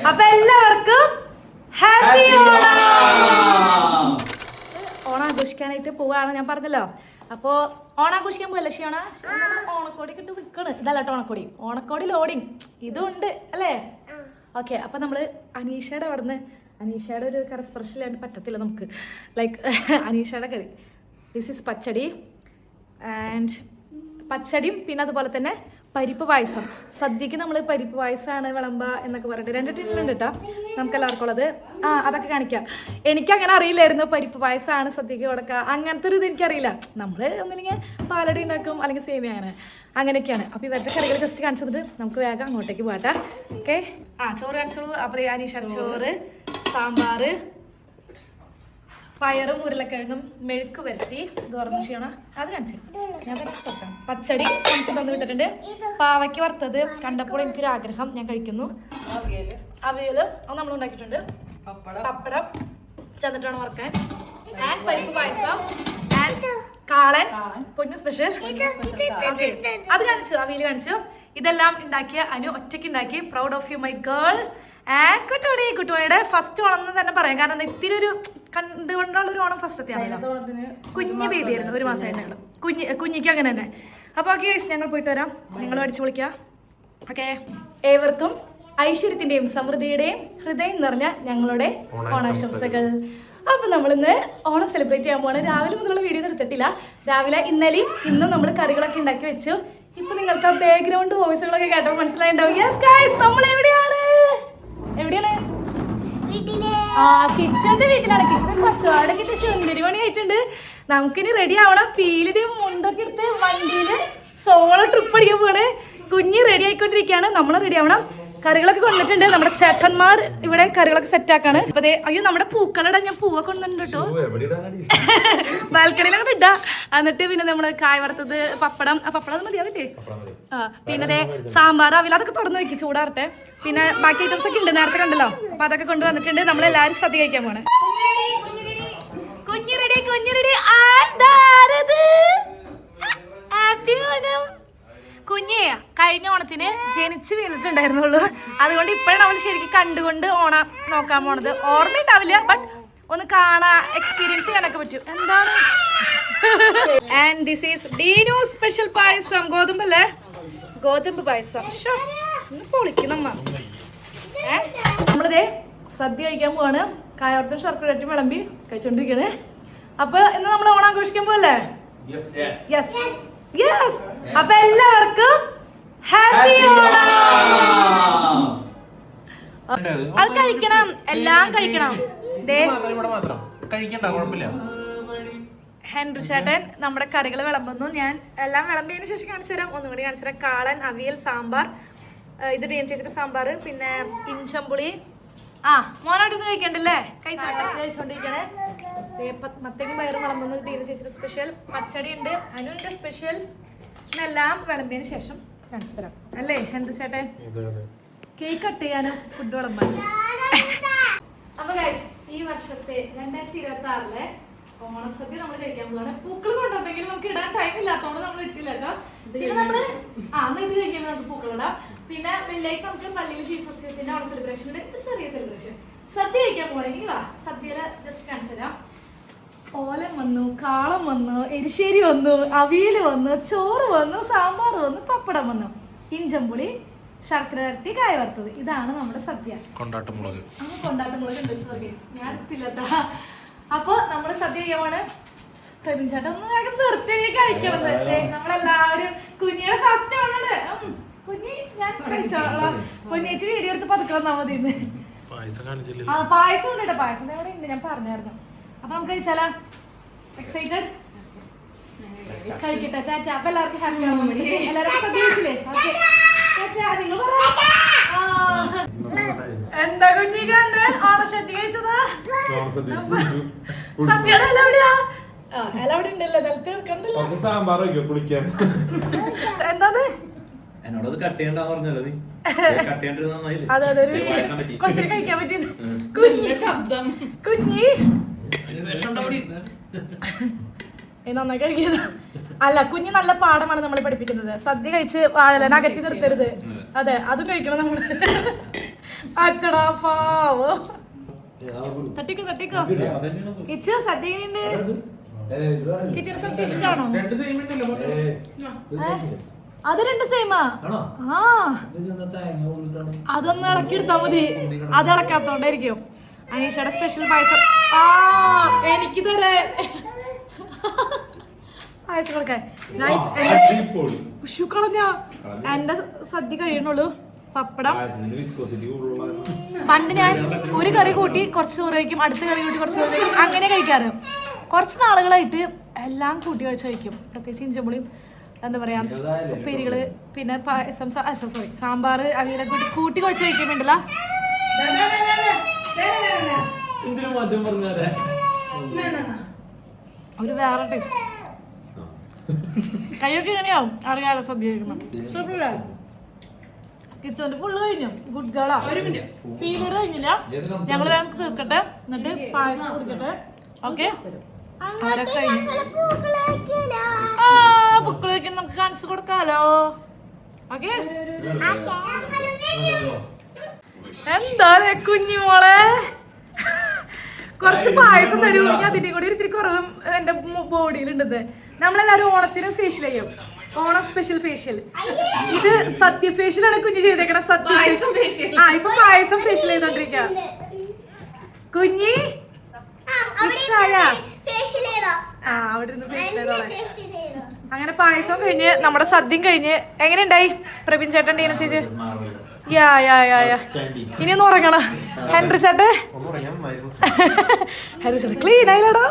അപ്പൊ എല്ലാവർക്കും ഹാപ്പി ഓണം ആഘോഷിക്കാനായിട്ട് പോവാണ് ഞാൻ പറഞ്ഞല്ലോ. അപ്പോൾ ഓണാഘോഷിക്കാൻ പോകല്ലേ ഷിയോണ? ഓണക്കോടി കിട്ടി നിൽക്കണ്. ഇതല്ല ഓണക്കോടി, ഓണക്കോടി ലോഡിങ് ഇതും ഉണ്ട് അല്ലേ? ഓക്കെ. അപ്പം നമ്മൾ അനീഷയുടെ അവിടെ നിന്ന്, അനീഷയുടെ ഒരു കറി സ്പെഷ്യൽ ആയിട്ട് പറ്റത്തില്ല നമുക്ക്. ലൈക്ക് അനീഷയുടെ curry this is pachadi and പച്ചടിയും പിന്നെ അതുപോലെ തന്നെ പരിപ്പ് പായസം. സദ്യക്ക് നമ്മൾ പരിപ്പ് പായസമാണ് വിളമ്പ എന്നൊക്കെ പറഞ്ഞിട്ട് 2 ടീമിലുണ്ട് കേട്ടോ നമുക്ക് എല്ലാവർക്കും ഉള്ളത്. അതൊക്കെ കാണിക്കാം. എനിക്കങ്ങനെ അറിയില്ലായിരുന്നു പരിപ്പ് പായസമാണ് സദ്യക്ക് കൊടുക്കുക, അങ്ങനത്തെ ഒരു ഇത് എനിക്കറിയില്ല. നമ്മൾ ഒന്നില്ലെങ്കിൽ പാലടി ഉണ്ടാക്കും അല്ലെങ്കിൽ സേമിയ അങ്ങനെയൊക്കെയാണ്. അപ്പോൾ ഇവരുടെ കറികൾ ജസ്റ്റ് കാണിച്ചത് നമുക്ക് വേഗം അങ്ങോട്ടേക്ക് പോകട്ടെ. ഓക്കെ. ചോറ് കാണിച്ചോളൂ. അപ്പോൾ അനീഷ ചോറ്, സാമ്പാർ, പയറും ഉരുളക്കിഴങ്ങും മെഴുക്ക് വരട്ടി, ഇത് ഓർമ്മ ചെയ്യണം, അത് കാണിച്ചു ഞാൻ തുറക്കാം. പച്ചടി നമുക്ക് തന്നു വിട്ടിട്ടുണ്ട്. പാവയ്ക്ക് വറുത്തത് കണ്ടപ്പോൾ എനിക്കൊരു ആഗ്രഹം, ഞാൻ കഴിക്കുന്നു. അവിയൽ അത് നമ്മൾ ഉണ്ടാക്കിയിട്ടുണ്ട്. പപ്പടം ചെന്നിട്ടാണ് വറക്കാൻ. ആൻഡ് പരിപ്പ് പായസം ആൻഡ് കാളൻ പൊന്നു സ്പെഷ്യൽ. ഓക്കെ, അത് കാണിച്ചു, അവിയൽ കാണിച്ചു. ഇതെല്ലാം ഉണ്ടാക്കിയ അനു ഒറ്റയ്ക്ക് ഉണ്ടാക്കി. Proud of you my girl. കുട്ടോടി, കുട്ടോയുടെ ഫസ്റ്റ് ഓണം എന്ന് തന്നെ പറയാം. കാരണം ഇത്തിരി ഒരു കണ്ടുകൊണ്ടുള്ള ഒരു ഓണം ഫസ്റ്റ് എത്തിയാണല്ലോ. കുഞ്ഞു ബേബി ആയിരുന്നു, 1 മാസമായിട്ട് കുഞ്ഞിക്ക് അങ്ങനെ തന്നെ. അപ്പോൾ ഓക്കെ, ഞങ്ങൾ പോയിട്ട് വരാം. നിങ്ങൾ അടിച്ചു വിളിക്കാം. ഓക്കെ. ഏവർക്കും ഐശ്വര്യത്തിന്റെയും സമൃദ്ധിയുടെയും ഹൃദയം നിറഞ്ഞ ഞങ്ങളുടെ ഓണാശംസകൾ. അപ്പൊ നമ്മളിന്ന് ഓണം സെലിബ്രേറ്റ് ചെയ്യാൻ പോവാണ്. രാവിലെ മുതലുള്ള വീഡിയോ എടുത്തിട്ടില്ല. രാവിലെ ഇന്നലെയും ഇന്നും നമ്മൾ കറികളൊക്കെ ഉണ്ടാക്കി വെച്ചു. ഇപ്പൊ നിങ്ങൾക്ക് ആ ബാക്ക്ഗ്രൗണ്ട് വോയിസുകളൊക്കെ കേട്ടപ്പോൾ മനസ്സിലായിണ്ടാവും. യെസ് ഗൈസ്, നമ്മൾ എവിടെയാണ്? കിച്ചന്റെ വീട്ടിലാണ്. കിച്ചന്റെ പട്ടുപാടൊക്കെ ഇട്ട് സുന്ദരി പണി ആയിട്ടുണ്ട്. നമുക്കിനി റെഡി ആവണം. പീലിതി മുണ്ടൊക്കെ എടുത്ത് വണ്ടിയില് സോളോ ട്രിപ്പ് അടിക്കാൻ പോവാണ്. കുഞ്ഞ് റെഡി ആയിക്കൊണ്ടിരിക്കുകയാണ്. നമ്മൾ റെഡി ആവണം. കറികളൊക്കെ കൊണ്ടിട്ടുണ്ട്. നമ്മുടെ ചേട്ടന്മാർ ഇവിടെ കറികളൊക്കെ സെറ്റ് ആക്കാണ്. അപ്പൊ അയ്യോ, നമ്മുടെ പൂക്കളിടാൻ ഞാൻ പൂവൊക്കെ കൊണ്ടുണ്ട് കേട്ടോ. ബാൽക്കണിയിലൊക്കെ ഇട്ടാ. എന്നിട്ട് പിന്നെ നമ്മള് കായ വറുത്തത്, പപ്പടം അത് മതിയാവില്ലേ? പിന്നെ സാമ്പാർ, അവിയൽ അതൊക്കെ തുറന്നു വെക്കും, ചൂടാറട്ടെ. പിന്നെ ബാക്കി ഐറ്റംസ് ഒക്കെ ഉണ്ട്, നേരത്തെ കണ്ടല്ലോ. അപ്പൊ അതൊക്കെ കൊണ്ടുവന്നിട്ടുണ്ട്. നമ്മളെല്ലാരും സദ്യ കഴിക്കാൻ പോണ്. കുഞ്ഞു റെഡി. കുഞ്ഞേ കഴിഞ്ഞ ഓണത്തിന് ജനിച്ച് വീണിട്ടുണ്ടായിരുന്നുള്ളൂ. അതുകൊണ്ട് ഇപ്പോഴാണ് അവൾ ശരിക്കും കണ്ടുകൊണ്ട് ഓണം നോക്കാൻ പോണത്. ഓർമ്മയുണ്ടാവില്ല, ബട്ട് ഒന്ന് കാണാ എക്സ്പീരിയൻസ് ചെയ്യാനൊക്കെ പറ്റും. എന്താണ്? And this is Deenu special payasam. ഗോതമ്പല്ലേ? ഗോതമ്പ് പായസം. പൊളിക്കുന്നമ്മ. നമ്മളിതേ സദ്യ കഴിക്കാൻ പോവാണ്. കായവർത്തും ശർക്കരറ്റും വിളമ്പി കഴിച്ചോണ്ടിരിക്കണേ. അപ്പൊ ഇന്ന് നമ്മൾ ഓണം ആഘോഷിക്കാൻ പോവല്ലേ? യെസ്. അപ്പൊ എല്ലാവർക്കും ഹാപ്പി ഓണം. അത് കഴിക്കണം, എല്ലാം കഴിക്കണം. ഹെൻറി ചേട്ടൻ നമ്മുടെ കറികൾ വിളമ്പുന്നു. ഞാൻ എല്ലാം വിളമ്പിയതിനു ശേഷം കാണിച്ചു തരാം. ഒന്നുകൂടി കാണിച്ചു തരാം. കാളൻ, അവിയൽ, സാമ്പാർ, ഇത് ഡീൻ ചേച്ചിയുടെ സാമ്പാർ, പിന്നെ ഇഞ്ചമ്പുളി. മോനായിട്ടൊന്നും കഴിക്കണ്ടല്ലേ? കഴിച്ചോണ്ടിരിക്കണേ. മത്തേക്കും പയറും വിളമ്പുന്നു. ഡീൻ ചേച്ചിയുടെ സ്പെഷ്യൽ. പച്ചടി ഉണ്ട്, അനുവിന്റെ സ്പെഷ്യൽ. എല്ലാം വിളമ്പിയതിനു ശേഷം കാണിച്ചു തരാം അല്ലേ ഹെൻറി ചേട്ടൻ? കേക്ക് കട്ട് ചെയ്യാനും ഫുഡ് വിളമ്പാനും. അപ്പൊ ഗൈസ്, ഈ വർഷത്തെ 2026 ഓണസദ്യ നമ്മൾ കഴിക്കാൻ പോവാണ്. പൂക്കൾ കൊണ്ടുവന്നെങ്കിൽ നമുക്ക് ഇടാൻ ടൈം ഇല്ലാത്തതുകൊണ്ട് നമ്മൾ ഇട്ടില്ല കേട്ടോ. പിന്നെ നമ്മള് അന്ന് ഇത് കഴിക്കുമ്പോൾ നമുക്ക് പൂക്കൾ ഇടാം. പിന്നെ വെള്ളിയാഴ്ച നമുക്ക് പള്ളിയിൽ ജീസസിന്റെ ഓണ സെലിബ്രേഷൻ ഉണ്ട്. ഇത് ചെറിയ സെലിബ്രേഷൻ. സദ്യ കഴിക്കാൻ പോകണമെങ്കിൽ വാ, സദ്യയില് ജസ്റ്റ് കാണിച്ചു തരാം. ഓലം വന്നു, കാളം വന്നു, എരിശ്ശേരി വന്നു, അവിയൽ വന്നു, ചോറ് വന്നു, സാമ്പാർ വന്നു, പപ്പടം വന്നു, ഇഞ്ചമ്പുളി, ശർക്കര വരട്ടി, കായ വറുത്തത്. ഇതാണ് നമ്മുടെ സദ്യ. കൊണ്ടാട്ടമുളക് ഉണ്ട്. ഞാൻ എടുത്തില്ല. അപ്പൊ നമ്മള് സദ്യ ചെയ്യുവാണ്. പ്രവീൺ ചേട്ടൻ ഒന്ന് വേഗം നിർത്തി കഴിക്കണത്. നമ്മളെല്ലാവരും കുഞ്ഞിയുടെ ഫസ്റ്റ് ആണ്. കുഞ്ഞി ഞാൻ കഴിച്ചോളാം. കുഞ്ഞേച്ചി വീഡിയോ എടുത്ത് പതുക്കെ വന്നാൽ മതി. പായസം ഉണ്ട് കേട്ടോ. പായസം എവിടെ ഉണ്ട്, ഞാൻ പറഞ്ഞായിരുന്നു. അപ്പൊ നമുക്ക് കഴിച്ചാലോ? എക്സൈറ്റഡ്? കഴിക്കട്ടെ. ടാറ്റ. അപ്പൊ എല്ലാവർക്കും ഹാപ്പി ആണ്. എല്ലാവരും സദ്യ കഴിച്ചില്ലേ? ഓക്കെ. നിങ്ങൾ എന്താ കുഞ്ഞി കണ്ട് ഓണസദ്യ കഴിച്ചതാ? സദ്യയുടെ എല്ലാം എവിടെയാ? എല്ലാം അവിടെ ഉണ്ടല്ലോ, നിലത്ത് കണ്ടല്ലോ. എന്താത് എന്നോടത് കട്ട് ചെയ്യണ്ടാ പറഞ്ഞല്ലോ നീ. അതെ, കൊച്ചിന് കഴിക്കാൻ പറ്റിയ കുഞ്ഞി ശബ്ദം. കുഞ്ഞി നന്നായി കഴിക്കുന്നത് അല്ല, കുഞ്ഞ് നല്ല പാഠമാണ് നമ്മൾ പഠിപ്പിക്കുന്നത്. സദ്യ കഴിച്ച് വാഴലന അകറ്റി നിർത്തരുത്. അതെ, അതും കഴിക്കണം നമ്മള്. അച്ചടാ പാവോ. തട്ടിക്കോ തട്ടിക്കോ. കിച്ചു സദ്യ കിച്ചന് സദ്യ ഇഷ്ടാണോ? അത് 2 സെയിമാ. ആ അതൊന്ന് ഇളക്കി എടുത്താ മതി. അത് ഇളക്കാത്തോണ്ടായിരിക്കും. അനീഷയുടെ സ്പെഷ്യൽ പായസം. ആ എനിക്ക് തരാ പായസം കൊടുക്കാൻ. കളഞ്ഞ എന്റെ സദ്യ കഴിയണുള്ളൂ. പപ്പടം. പണ്ട് ഞാൻ ഒരു കറി കൂട്ടി കുറച്ച് ചോറ് കഴിക്കും, അടുത്ത കറി കൂട്ടി കുറച്ച് ചോറ് കഴിക്കും, അങ്ങനെ കഴിക്കാറ്. കുറച്ച് നാളുകളായിട്ട് എല്ലാം കൂട്ടി കഴിച്ച് കഴിക്കും. പ്രത്യേകിച്ച് ഇഞ്ചമ്പുളിയും എന്താ പറയാ ഉപ്പേരികള്, പിന്നെ പായസം, സോറി സാമ്പാർ, അവിയലൊക്കെ കൂട്ടി കുഴച്ച് കഴിക്കാൻ വേണ്ടില്ല. ഒരു വേറെ ടേസ്റ്റ്. കൈയൊക്കെ എങ്ങനെയാവും അറിയാലോ സദ്യ കഴിക്കുമ്പോ. കിച്ചോന്റെ ഫുള്ള് കഴിഞ്ഞു. ഗുഡ് ഗേളാ. പീരീഡ് കഴിഞ്ഞില്ല. ഞങ്ങള് വേഗം തീർക്കട്ടെ, എന്നിട്ട് പായസം കുടിക്കട്ടെ. ഓക്കെ അവരൊക്കെ കഴിഞ്ഞു. പൂക്കള് വയ്ക്കാൻ നമുക്ക് കാണിച്ചു കൊടുക്കാലോ. ഓക്കെ എന്താ കുഞ്ഞിമോളെ, കുറച്ച് പായസം തരൂ. അതിന്റെ കൂടി ഇത്തിരി കുറവും എന്റെ ബോഡിയിലുണ്ടത്. നമ്മളെല്ലാരും ഓണത്തിന് ഫേഷ്യൽ ചെയ്യും, ഓണം സ്പെഷ്യൽ ഫേഷ്യൽ. ഇത് സദ്യ ഫേഷ്യലാണ് കുഞ്ഞ് ചെയ്തേക്കണ. സദ്യ ആ ഇപ്പൊ പായസം ഫേഷ്യൽ ചെയ്തോണ്ടിരിക്ക. കുഞ്ഞി ഇഷ്ടായ? ആ അവിടെ ഇരുന്ന് ഫേഷ്യൽ ചെയ്തോളെ. അങ്ങനെ പായസം കഴിഞ്ഞ് നമ്മുടെ സദ്യയും കഴിഞ്ഞ് എങ്ങനെയുണ്ടായി പ്രവീൺ ചേട്ടൻ, ടീന ചേച്ചി? യാ യാ യാ യാ ഇനി ഒന്ന് ഉറങ്ങണം. ഹെൻറി ചേട്ടൻ ക്ലീൻ ആയില്ലടോ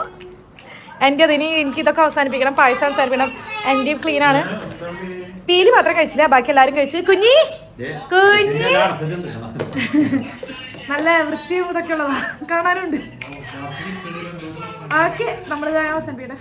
എൻ്റെ. അതിന് എനിക്ക് ഇതൊക്കെ അവസാനിപ്പിക്കണം, പായസം അവസാനിപ്പിക്കണം. എൻ്റെയും ക്ലീൻ ആണ്. പീലി മാത്രം കഴിച്ചില്ല, ബാക്കി എല്ലാരും കഴിച്ച്. കുഞ്ഞി കുഞ്ഞി നല്ല വൃത്തിയും ഇതൊക്കെ ഉള്ളതാ, കാണാനുണ്ട്. ഓക്കെ നമ്മളിത് അവസാനിപ്പിക്കട്ടെ.